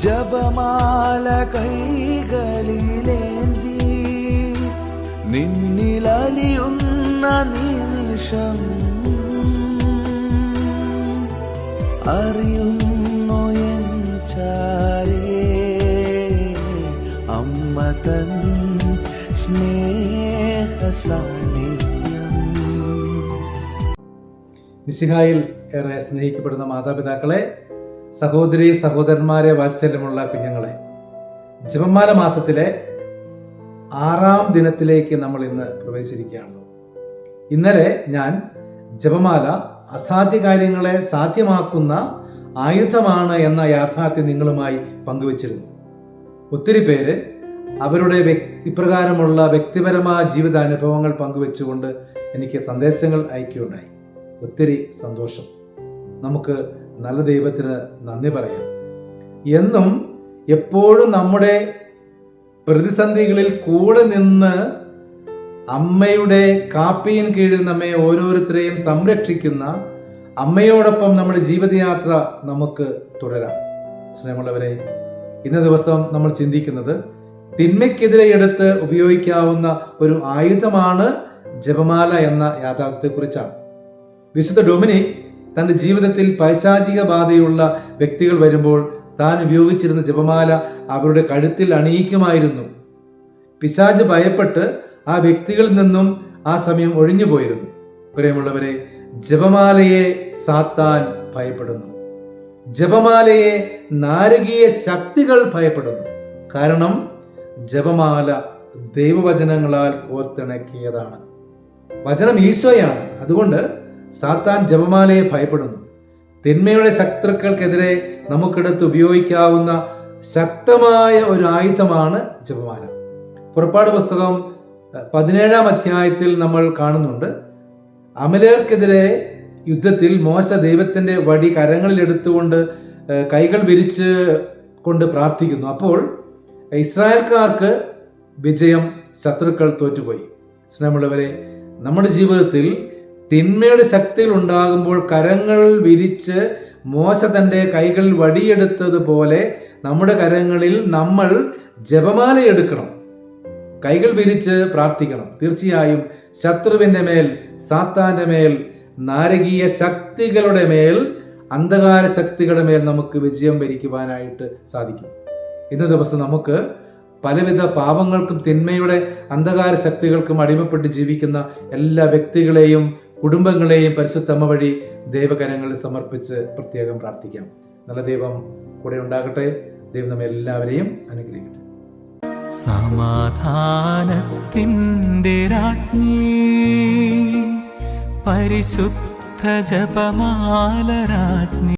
ജപമാല കൈകളിലേന്തി നിന്നിലലിയുന്ന നിമിഷം അറിയുന്നു എൻ ചാരേ അമ്മ തൻ സ്നേഹ സാന്നിധ്യം. മിശിഹായിൽ ഏറെ സ്നേഹിക്കപ്പെടുന്ന മാതാപിതാക്കളെ, സഹോദരി സഹോദരന്മാരെ, വാത്സല്യമുള്ള കുഞ്ഞുങ്ങളെ, ജപമാല മാസത്തിലെ 6-ാം ദിനത്തിലേക്ക് നമ്മൾ ഇന്ന് പ്രവേശിച്ചിരിക്കുകയാണല്ലോ. ഇന്നലെ ഞാൻ ജപമാല അസാധ്യ കാര്യങ്ങളെ സാധ്യമാക്കുന്ന ആയുധമാണ് എന്ന യാഥാർത്ഥ്യം നിങ്ങളുമായി പങ്കുവച്ചിരുന്നു. ഒത്തിരി പേര് അവരുടെ ഇപ്രകാരമുള്ള വ്യക്തിപരമായ ജീവിതാനുഭവങ്ങൾ പങ്കുവെച്ചുകൊണ്ട് എനിക്ക് സന്ദേശങ്ങൾ അയക്കുകയുണ്ടായി. ഒത്തിരി സന്തോഷം. നമുക്ക് നല്ല ദൈവത്തിന് നന്ദി പറയാം. എന്നും എപ്പോഴും നമ്മുടെ പ്രതിസന്ധികളിൽ കൂടെ നിന്ന് അമ്മയുടെ കാപ്പിയിൻ കീഴിൽ നമ്മെ ഓരോരുത്തരെയും സംരക്ഷിക്കുന്ന അമ്മയോടൊപ്പം നമ്മുടെ ജീവിതയാത്ര നമുക്ക് തുടരാം. സ്നേഹമുള്ളവരെ, ഇന്ന ദിവസം നമ്മൾ ചിന്തിക്കുന്നത് തിന്മയ്ക്കെതിരെ എടുത്ത് ഉപയോഗിക്കാവുന്ന ഒരു ആയുധമാണ് ജപമാല എന്ന യാഥാർത്ഥ്യത്തെക്കുറിച്ചാണ്. വിശുദ്ധ ഡൊമിനിക് തൻ്റെ ജീവിതത്തിൽ പൈശാചിക ബാധയുള്ള വ്യക്തികൾ വരുമ്പോൾ താൻ ഉപയോഗിച്ചിരുന്ന ജപമാല അവരുടെ കഴുത്തിൽ അണിയിക്കുമായിരുന്നു. പിശാച് ഭയപ്പെട്ട് ആ വ്യക്തികളിൽ നിന്നും ആ സമയം ഒഴിഞ്ഞു പോയിരുന്നു. പ്രിയമുള്ളവരെ, ജപമാലയെ സാത്താൻ ഭയപ്പെടുന്നു. ജപമാലയെ നാരകീയ ശക്തികൾ ഭയപ്പെടുന്നു. കാരണം ജപമാല ദൈവവചനങ്ങളാൽ കോർത്തിണക്കിയതാണ്. വചനം ഈശോയാണ്. അതുകൊണ്ട് സാത്താൻ ജപമാലയെ ഭയപ്പെടുന്നു. തിന്മയുടെ ശത്രുക്കൾക്കെതിരെ നമുക്കെടുത്ത് ഉപയോഗിക്കാവുന്ന ശക്തമായ ഒരു ആയുധമാണ് ജപമാല. പുറപ്പാട് പുസ്തകം 17-ാം അധ്യായത്തിൽ നമ്മൾ കാണുന്നുണ്ട്, അമലേർക്കെതിരെ യുദ്ധത്തിൽ മോശ ദൈവത്തിന്റെ വടി കരങ്ങളിൽ എടുത്തുകൊണ്ട് കൈകൾ വിരിച്ച് കൊണ്ട് പ്രാർത്ഥിക്കുന്നു. അപ്പോൾ ഇസ്രായേൽക്കാർക്ക് വിജയം, ശത്രുക്കൾ തോറ്റുപോയി. സ്നേഹമുള്ളവരെ, നമ്മുടെ ജീവിതത്തിൽ തിന്മയുടെ ശക്തികൾ ഉണ്ടാകുമ്പോൾ കരങ്ങൾ വിരിച്ച് മോശ തൻ്റെ കൈകൾ വടിയെടുത്തതുപോലെ നമ്മുടെ കരങ്ങളിൽ നമ്മൾ ജപമാല എടുക്കണം, കൈകൾ വിരിച്ച് പ്രാർത്ഥിക്കണം. തീർച്ചയായും ശത്രുവിൻ്റെ മേൽ, സാത്താന്റെ മേൽ, നാരകീയ ശക്തികളുടെ മേൽ, അന്ധകാര ശക്തികളുടെ മേൽ നമുക്ക് വിജയം വരിക്കുവാനായിട്ട് സാധിക്കും. ഇന്ന ദിവസം നമുക്ക് പലവിധ പാപങ്ങൾക്കും തിന്മയുടെ അന്ധകാര ശക്തികൾക്കും അടിമപ്പെട്ട് ജീവിക്കുന്ന എല്ലാ വ്യക്തികളെയും കുടുംബങ്ങളെയും പരിശുദ്ധമ്മ വഴി ദൈവകരങ്ങളിൽ സമർപ്പിച്ച് പ്രത്യേകം പ്രാർത്ഥിക്കാം. നല്ല ദൈവം കൂടെ ഉണ്ടാകട്ടെ. ദൈവം നമ്മെ എല്ലാവരെയും അനുഗ്രഹിക്കട്ടെ. സമാധാനത്തിൻ്റെ രാജ്ഞി പരിശുദ്ധ ജപമാല രാജ്ഞി.